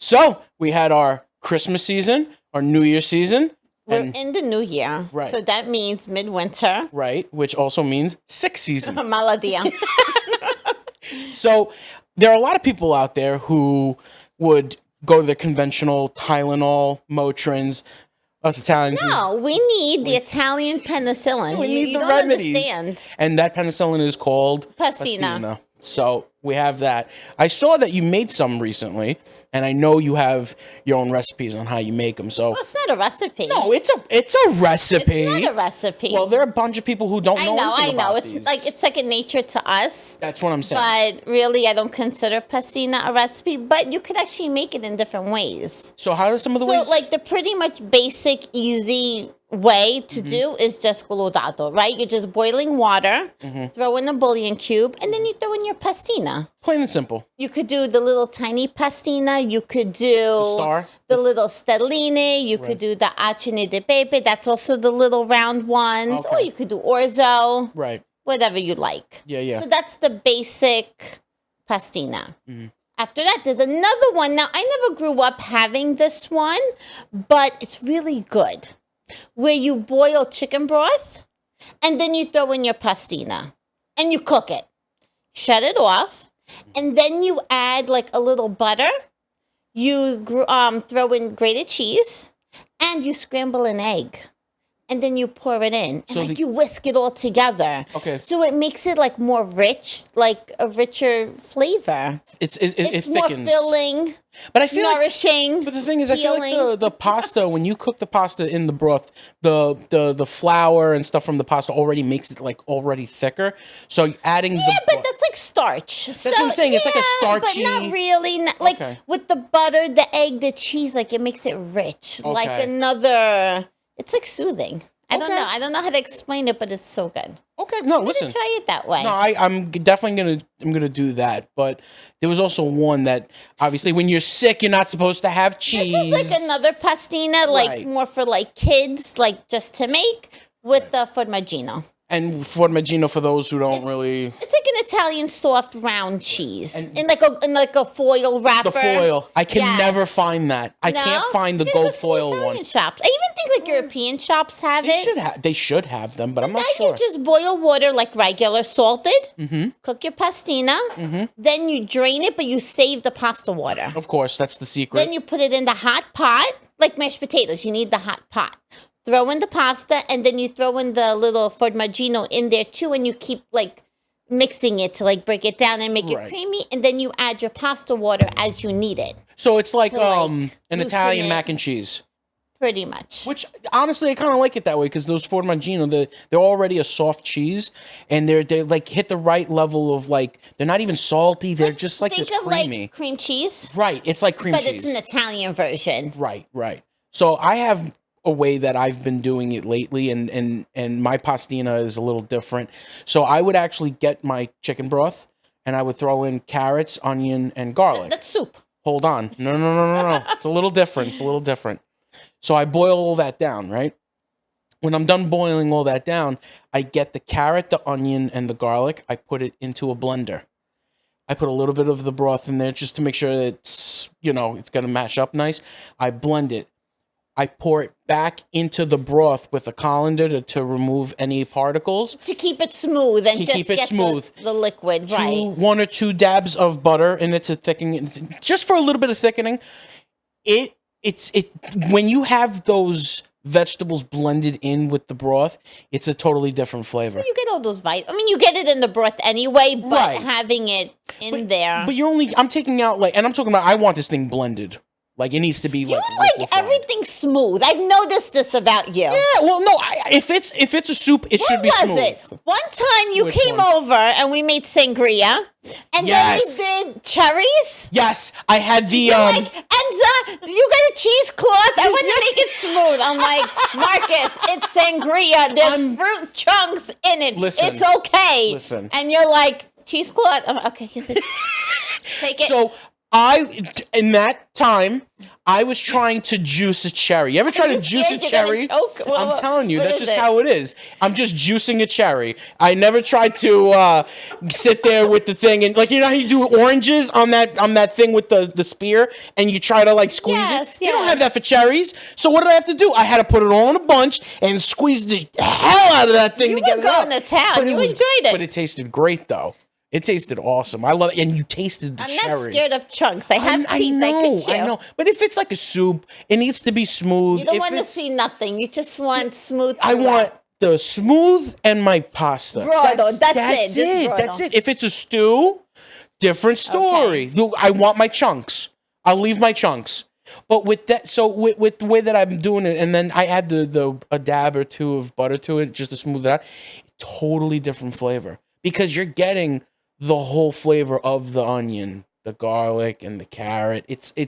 So we had our Christmas season, our New Year season. We're in the new year. Right. So that means midwinter. Right, which also means sick season. Maladia. So there are a lot of people out there who would go to the conventional Tylenol, Motrins. Us Italians. No, we need the Italian penicillin. We need you the don't remedies. Understand. And that penicillin is called Pastina. So we have that. I saw that you made some recently, and I know you have your own recipes on how you make them. So Well, it's not a recipe. no, it's a recipe. It's not a recipe. Well, there are a bunch of people who don't know. I know. About It's these. like it's second nature to us. That's what I'm saying. But really, I don't consider pastina a recipe. But you could actually make it in different ways. So how are some of the ways? So, like the pretty much basic, easy way to do is just colorato, right? You're just boiling water, throw in a bouillon cube, and then you throw in your pastina. Plain and simple. You could do the little tiny pastina. You could do the little stelline. You could do the acine di pepe. That's also the little round ones. Okay. Or you could do orzo. Right. Whatever you like. Yeah. So that's the basic pastina. After that, there's another one. Now, I never grew up having this one, but it's really good. Where you boil chicken broth, and then you throw in your pastina, and you cook it. Shut it off, and then you add like a little butter. You throw in grated cheese, and you scramble an egg. And then you pour it in, and So you whisk it all together. Okay. So it makes it like more rich, like a richer flavor. It It's more thickens. filling, But I feel nourishing. But the thing is, I feel like healing. the pasta, when you cook the pasta in the broth, the flour and stuff from the pasta already makes it like already thicker. So adding But that's like starch. That's what I'm saying. It's like a starchy- But not really. Like Okay. with the butter, the egg, the cheese, like it makes it rich. Like Okay. another. It's like soothing. I don't Okay. know. I don't know how to explain it, but it's so good. okay. No, I'm listen. gonna try it that way. No, I'm definitely gonna do that. But there was also one that obviously when you're sick, you're not supposed to have cheese. This is like another pastina, like Right. more for like kids, like just to make with the formaggino. And formaggino, for those who don't really, It's like an Italian soft round cheese in like a foil wrapper. the foil. I can Yes. never find that. I No? can't find the Yeah, gold go to foil Italian one. shops. I even think like European shops have it. They should have them, but I'm not Now sure. you just boil water like regular, salted. Cook your pastina. Then you drain it, but you save the pasta water. Of course, that's the secret. Then you put it in the hot pot, like mashed potatoes. You need the hot pot. Throw in the pasta, and then you throw in the little formaggino in there too, and you keep like mixing it to like break it down and make Right. it creamy, and then you add your pasta water as you need it, So it's like, to, like, an loosen Italian it. mac and cheese. pretty much. Which honestly, I kind of like it that way because those formaggino, they're already a soft cheese, and they like hit the right level of like they're not even salty. They're just like Think this of creamy. like cream cheese, Right, it's like cream but cheese. it's an Italian version. Right. So I have a way that I've been doing it lately, and my pastina is a little different. So I would actually get my chicken broth, and I would throw in carrots, onion, and garlic. That's soup. Hold on. No. It's a little different. So I boil all that down, right? When I'm done boiling all that down, I get the carrot, the onion, and the garlic. I put it into a blender. I put a little bit of the broth in there just to make sure that it's going to mash up nice. I blend it. I pour it back into the broth with a colander to remove any particles. To keep it smooth and To just keep it get smooth. the liquid, right? 1 or 2 dabs of butter, and it's a thickening, just for a little bit of thickening. It's when you have those vegetables blended in with the broth, it's a totally different flavor. You get all those vitamins. I mean, you get it in the broth anyway, but Right. having it in there. But I'm taking out and I'm talking about, I want this thing blended. Like it needs to be You like like liquefied. everything smooth. I've noticed this about you. Yeah, well, no. If it's a soup, it should be What smooth. was it? One time you Which came one? over and we made sangria, and Yes. then we did cherries. Yes, I had the You're like, Enza, you got a cheesecloth. I want to make it smooth. I'm like, Marcus, it's sangria. There's fruit chunks in it. Listen. It's okay. Listen. And you're like, cheesecloth. I'm like, okay, here's a cheese. Take it. So In that time, I was trying to juice a cherry. You ever try to juice a cherry? I'm telling you, that's just how it is. I'm just juicing a cherry. I never tried to sit there with the thing and like, you know how you do oranges on that thing with the spear and you try to like squeeze it? You don't have that for cherries. So what did I have to do? I had to put it all in a bunch and squeeze the hell out of that thing to get it out. You were going to town. You enjoyed it. But it tasted great though. It tasted awesome. I love it. And you tasted the cherry. I'm not scared of chunks. I have teeth. I know. But if it's like a soup, it needs to be smooth. You don't want to see nothing. You just want smooth. I want the smooth and my pasta. Brodo. That's it. That's it. If it's a stew, different story. Okay. I want my chunks. I'll leave my chunks. But with that, so with the way that I'm doing it, and then I add a dab or two of butter to it just to smooth it out, totally different flavor. Because you're getting the whole flavor of the onion, the garlic, and the carrot. It's a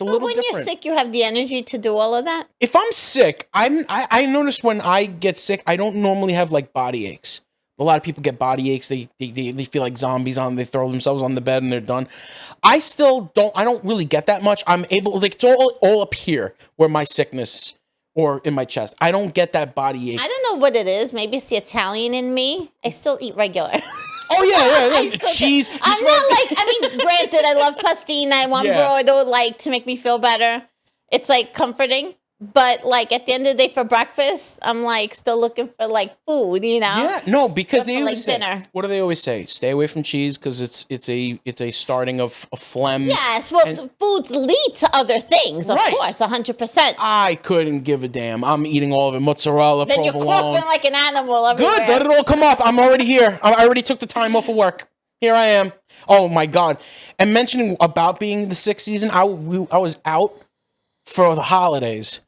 little different. When you're sick, you have the energy to do all of that? If I'm sick, I notice when I get sick, I don't normally have like body aches. A lot of people get body aches. They feel like zombies they throw themselves on the bed and they're done. I don't really get that much. I'm able, like, it's all up here where my sickness or in my chest. I don't get that body ache. I don't know what it is. Maybe it's the Italian in me. I still eat regular. Oh, yeah. Cheese. I'm not like, granted, I love pastina. I want brodo, like, to make me feel better. It's, like, comforting. But, like, at the end of the day for breakfast, I'm, like, still looking for, like, food, you know? Yeah, no, because they always say, dinner. What do they always say? Stay away from cheese because it's a starting of a phlegm. Yes, well, foods lead to other things, of course, 100%. I couldn't give a damn. I'm eating all of it. Mozzarella, then provolone. You're coughing like an animal everywhere. Good, let it all come up. I'm already here. I already took the time off of work. Here I am. Oh, my God. And mentioning about being the sick season, I was out for the holidays.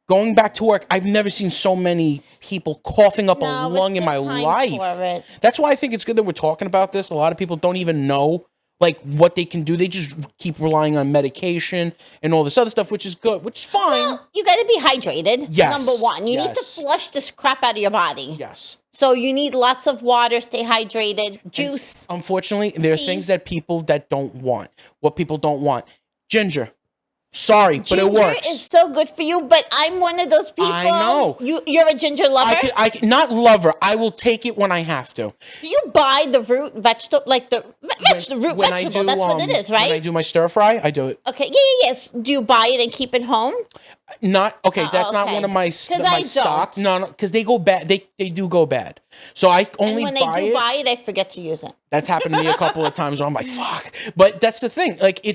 Going back to work, I've never seen so many people coughing up a lung in my life. That's why I think it's good that we're talking about this. A lot of people don't even know like what they can do. They just keep relying on medication and all this other stuff, which is good, which is fine. Well, you got to be hydrated. Yes. Number one, you need to flush this crap out of your body. Yes. So you need lots of water, stay hydrated, juice. And unfortunately, there are things that people don't want. What people don't want. Ginger. Sorry, but it works. Ginger is so good for you, but I'm one of those people. I know. You're a ginger lover? I not lover. I will take it when I have to. Do you buy the root vegetable, like the root vegetable? That's what it is, right? When I do my stir fry, I do it. Okay, yes. Do you buy it and keep it home? Not okay. That's not one of my stocks. No, because they go bad. They do go bad. So I only buy it, I forget to use it. That's happened to me a couple of times where I'm like, fuck. But that's the thing. Like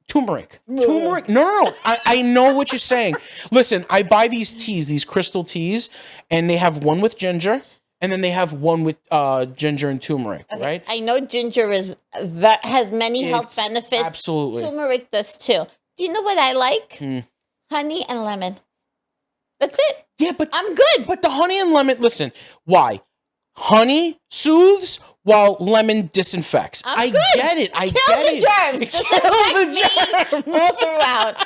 turmeric. Turmeric. No. I know what you're saying. Listen, I buy these teas, these crystal teas, and they have one with ginger, and then they have one with ginger and turmeric, right? I know ginger has many health benefits. Absolutely. Turmeric does too. Do you know what I like? Honey and lemon. That's it. Yeah, but I'm good. But the honey and lemon, listen, why? Honey soothes while lemon disinfects. I get it. I get it. Kill the germs. All throughout.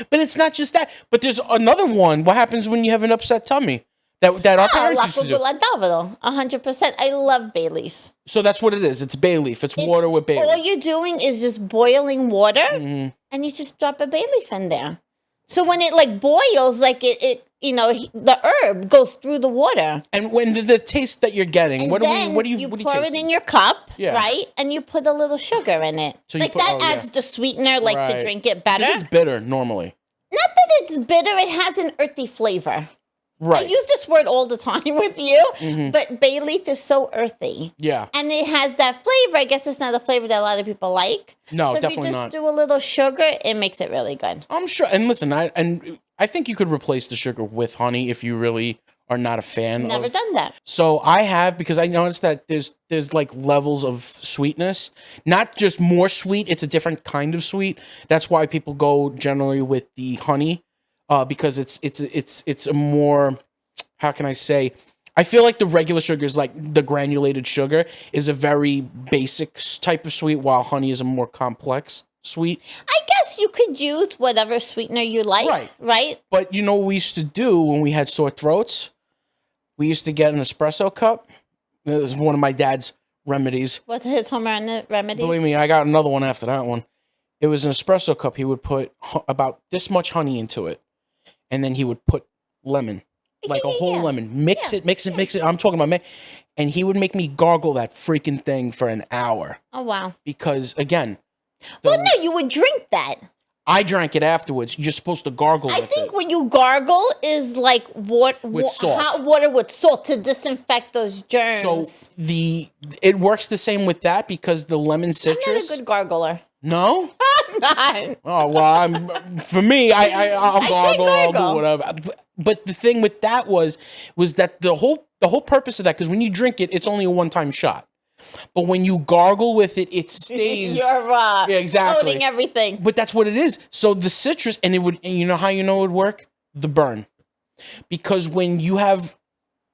But it's not just that. But there's another one. What happens when you have an upset tummy? That our parents used to do. 100%. I love bay leaf. So that's what it is. It's bay leaf. It's water with bay leaf. All you're doing is just boiling water, and you just drop a bay leaf in there. So when it like boils, like it the herb goes through the water. And when the taste that you're getting, what do you pour it in your cup, right? And you put a little sugar in it. So that adds the sweetener, to drink it better. It's bitter normally. Not that it's bitter; it has an earthy flavor. Right. I use this word all the time with you, but bay leaf is so earthy. Yeah. And it has that flavor. I guess it's not a flavor that a lot of people like. No, so definitely not. If you just do a little sugar, it makes it really good. I'm sure. And listen, I think you could replace the sugar with honey if you really are not a fan. Never done that. So I have, because I noticed that there's like levels of sweetness, not just more sweet. It's a different kind of sweet. That's why people go generally with the honey. Because it's a more, how can I say? I feel like the regular sugar is like the granulated sugar is a very basic type of sweet, while honey is a more complex sweet. I guess you could use whatever sweetener you like, right? But you know what we used to do when we had sore throats? We used to get an espresso cup. It was one of my dad's remedies. What's his home remedy? Believe me, I got another one after that one. It was an espresso cup. He would put about this much honey into it, and then he would put lemon, like a whole lemon. Mix it. I'm talking about and he would make me gargle that freaking thing for an hour. Oh, wow. Because again, well, no, you would drink that. I drank it afterwards. You're supposed to gargle I with think it. when you gargle is like With salt. hot water with salt to disinfect those germs. So it works the same with that because the lemon citrus. I'm not a good gargler. No? I'm not. Oh well, for me, I'll gargle. I'll do whatever. But the thing with that was that the whole purpose of that, because when you drink it, it's only a one-time shot. But when you gargle with it, it stays. You're exactly loading everything. But that's what it is. So the citrus, and you know how you know it would work? The burn. Because when you have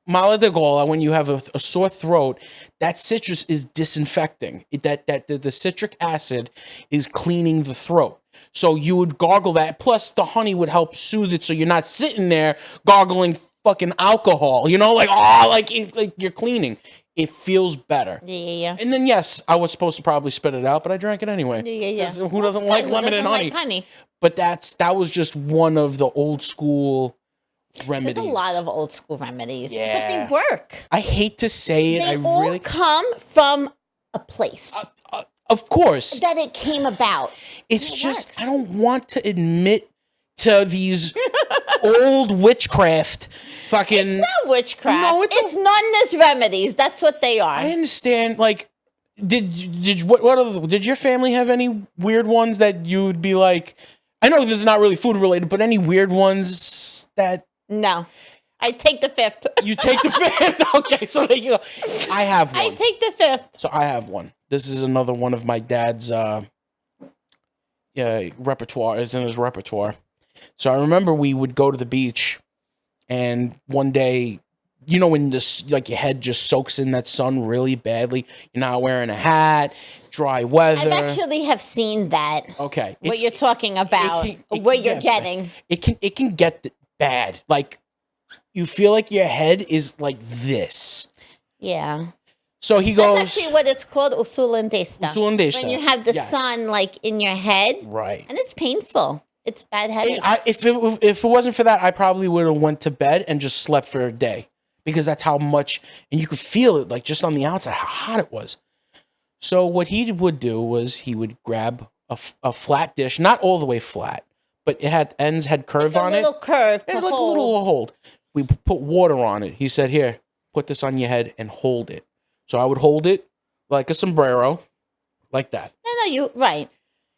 mala de gola, when you have a sore throat, that citrus is disinfecting. The citric acid is cleaning the throat. So you would gargle that. Plus the honey would help soothe it, so you're not sitting there gargling fucking alcohol. You know, like you're cleaning. It feels better. Yeah. And then, yes, I was supposed to probably spit it out, but I drank it anyway. Yeah. Who doesn't like lemon and honey? But that was just one of the old school remedies. There's a lot of old school remedies. Yeah. But they work. I hate to say it. They all come from a place. Of course. That it came about. It's just, works. I don't want to admit to these old witchcraft fucking. It's not witchcraft. No, it's nunness remedies. That's what they are. I understand. Like, did your family have any weird ones that you would be like? I know this is not really food related, but any weird ones that? No, I take the fifth. You take the fifth. Okay, so there you go. I have one. I take the fifth. So I have one. This is another one of my dad's repertoire. It's in his repertoire. So I remember we would go to the beach, and one day, you know, when your head just soaks in that sun really badly, you're not wearing a hat, dry weather. I actually have seen that. Okay. What you're talking about, what you're getting. It can get bad. Like, you feel like your head is like this. Yeah. So he goes. That's actually what it's called, usulandesta. Usulandesta. When you have the sun like in your head. Right. And it's painful. It's bad headaches. If it wasn't for that, I probably would have went to bed and just slept for a day, because that's how much, and you could feel it like just on the outside how hot it was. So what he would do was he would grab a flat dish, not all the way flat, but it had ends had curve on it. A little curve to hold. A little hold. We put water on it. He said, "Here, put this on your head and hold it." So I would hold it like a sombrero, like that. No, right.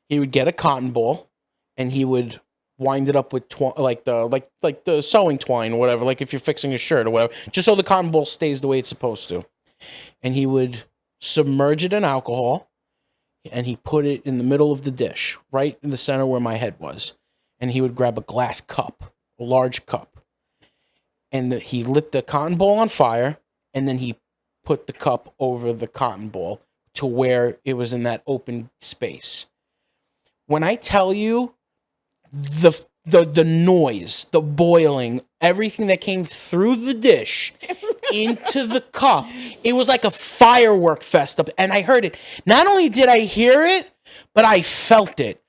He would get a cotton ball, and he would wind it up with like the sewing twine or whatever, like if you're fixing a shirt or whatever, just so the cotton ball stays the way it's supposed to. And he would submerge it in alcohol, and he put it in the middle of the dish, right in the center where my head was. And he would grab a glass cup, a large cup, and he lit the cotton ball on fire, and then he put the cup over the cotton ball to where it was in that open space. When I tell you the noise, the boiling, everything that came through the dish into the cup, it was like a firework fest up. And I heard it. Not only did I hear it, but I felt it.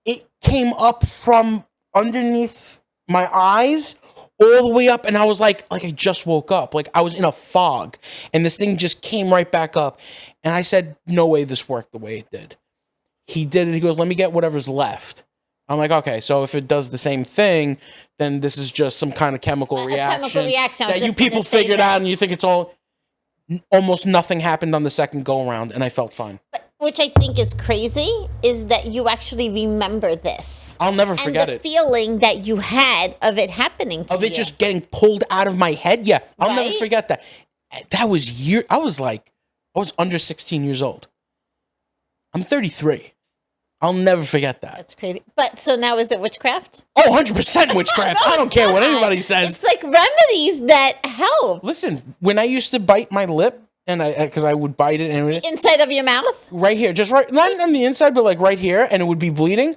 It came up from underneath my eyes all the way up, and I was like I just woke up. Like I was in a fog, and this thing just came right back up. And I said, no way this worked the way it did. He did it. He goes, let me get whatever's left. I'm like, okay, so if it does the same thing, then this is just some kind of chemical reaction that you people figured out, and you think it's all. Almost nothing happened on the second go around, and I felt fine. Which I think is crazy, is that you actually remember this. I'll never forget it. And the feeling that you had of it happening to you. Of it just getting pulled out of my head? Yeah, I'll never forget that. That was I was under 16 years old. I'm 33. I'll never forget that. That's crazy. But so now is it witchcraft? Oh, 100% witchcraft. I don't care what anybody says. It's like remedies that help. Listen, when I used to bite my lip, and because I would bite it, and the inside of your mouth, right here, just right, not on the inside, but like right here, and it would be bleeding.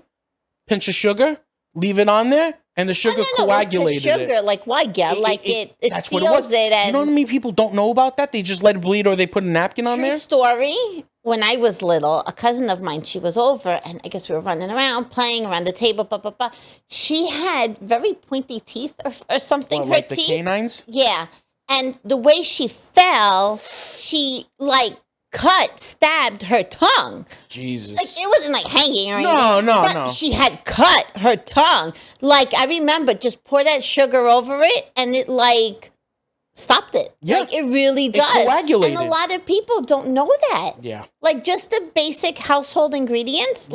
Pinch of sugar, leave it on there, And the sugar No, coagulated the sugar, it. like why? Yeah, it That's seals what it was. it. And You know how many people don't know about that? They just let it bleed or they put a napkin on true there? story. When I was little, a cousin of mine, she was over, and I guess we were running around, playing around the table. She had very pointy teeth or something. What, Her like the teeth, canines? yeah. And the way she fell, she stabbed her tongue. Jesus. Like it wasn't like hanging or anything. No, but no. She had cut her tongue. Like I remember, just pour that sugar over it, and it stopped it. Yeah. Like it really does. Coagulated. And a lot of people don't know that. Yeah. Like just the basic household ingredients,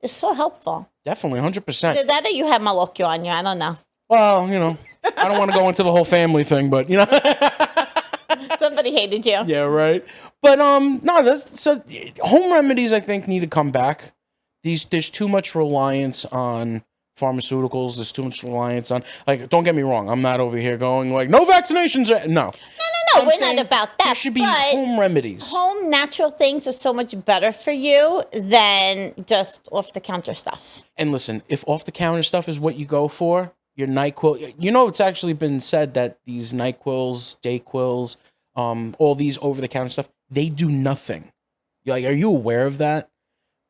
is so helpful. Definitely, 100%. That or you have malocchio on you. I don't know. Well, I don't want to go into the whole family thing, but Somebody hated you. Yeah, right. But no, so home remedies I think need to come back. There's too much reliance on pharmaceuticals. There's too much reliance on, like, don't get me wrong, I'm not over here going like no vaccinations. No, we're not about that. There should be home remedies. Home natural things are so much better for you than just off the counter stuff. And listen, if off the counter stuff is what you go for, your NyQuil, it's actually been said that these NyQuils, DayQuils, all these over the counter stuff, they do nothing. Are you aware of that?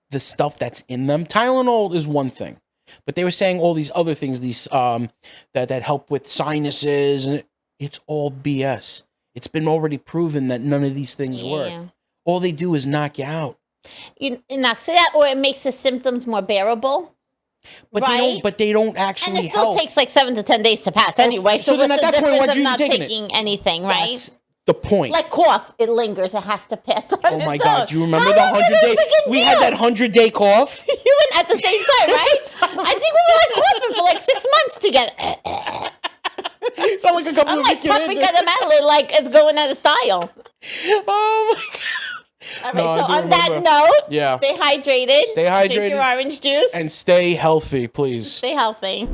The stuff that's in them. Tylenol is one thing, but they were saying all these other things, these that help with sinuses, and it's all BS. It's been already proven that none of these things work. All they do is knock you out. It knocks it out, or it makes the symptoms more bearable. But right? they don't actually help. And it still takes like 7 to 10 days to pass anyway. So then what's at the that point, difference why'd you of not even taking anything, right? That's the point. Like cough, it lingers. It has to pass on Oh my its God! own. Do you remember the 100-day? We had that 100-day cough. You went at the same time, right? I think we were coughing for like 6 months together. Sound like a couple I'm of like kids. pumping Madeline, like it's going out of style. Oh my God. All right, No, I so do on that remember. note, Yeah. stay hydrated. Stay hydrated. Drink your orange juice. And stay healthy, please. Stay healthy.